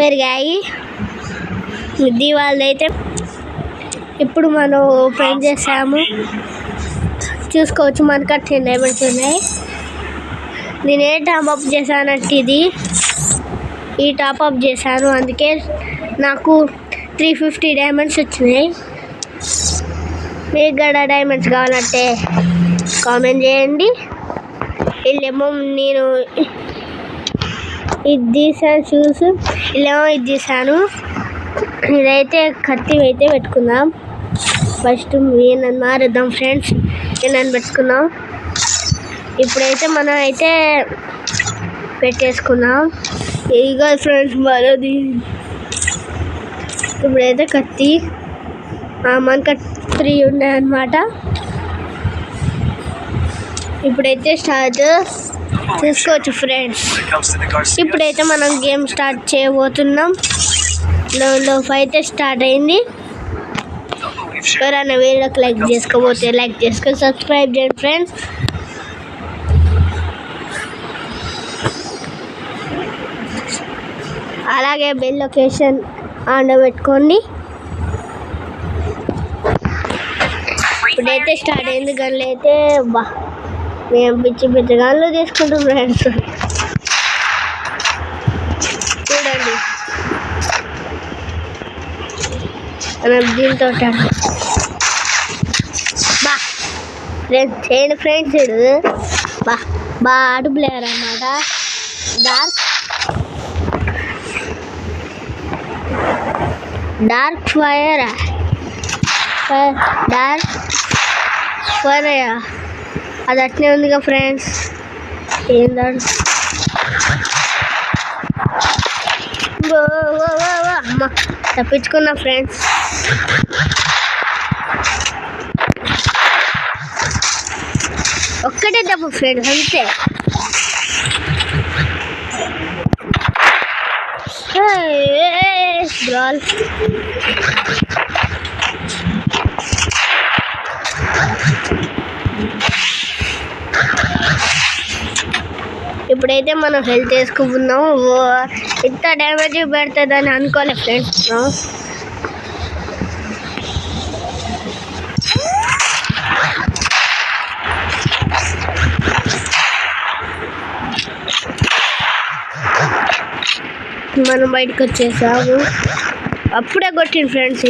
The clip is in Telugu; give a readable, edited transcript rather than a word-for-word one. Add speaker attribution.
Speaker 1: పెరిగాయి. దీవాళ్ళైతే ఇప్పుడు మనం ఓపెన్ చేసాము, చూసుకోవచ్చు. మనకు 10 డైమండ్స్ ఉన్నాయి. నేను ఏ టాప్అప్ చేశానంటే ఈ టాప్అప్ చేశాను, అందుకే నాకు 350 డైమండ్స్ వచ్చినాయి. మీకు కూడా డైమండ్స్ కావాలంటే కామెంట్ చేయండి. ఇల్లేమో నేను ఇది తీసాను, షూస్ ఇల్లేమో ఇది తీసాను. ఇదైతే కత్తి అయితే పెట్టుకుందాం. ఫస్ట్ నన్ను మారుద్దాం ఫ్రెండ్స్, నన్ను పెట్టుకున్నాం. ఇప్పుడైతే మనం అయితే పెట్టేసుకున్నాం. ఇదిగో ఫ్రెండ్స్ మరోది. ఇప్పుడైతే కత్తి మనకు 3 ఉన్నాయన్నమాట. ఇప్పుడైతే స్టార్ట్ చూసుకోవచ్చు ఫ్రెండ్స్. ఇప్పుడైతే మనం గేమ్ స్టార్ట్ చేయబోతున్నాం. లో అయితే స్టార్ట్ అయింది. ఎవరైనా వీడియోకి లైక్ చేసుకోబోతే లైక్ చేసుకొని సబ్స్క్రైబ్ చేయండి ఫ్రెండ్స్. అలాగే బెల్ లొకేషన్ ఆన్లో పెట్టుకోండి. ఇప్పుడైతే స్టార్ట్ అయింది. గన్లు అయితే మేము పిచ్చి పిచ్చి గన్లు తీసుకుంటాం ఫ్రెండ్స్. చూడండి మనం దీంతో చేయండి ఫ్రెండ్స్. ఆడు ప్లేయర్ అన్నమాట. డార్క్ ఫైర్ అది అట్నే ఉందిగా ఫ్రెండ్స్. ఏంటంటే అమ్మ తప్పించుకున్నా ఫ్రెండ్స్. ఒక్కటే తప్పు ఫ్రెండ్స్, అంతే. బ్రాల్ ఇప్పుడైతే మనం హెల్త్ వేసుకున్నాం. ఇంత డ్యామేజ్ పెడుతుందని అనుకోలే ఫ్రెండ్స్. మనం బయటకు వచ్చేసాము. అప్పుడే కొట్టింది ఫ్రెండ్స్.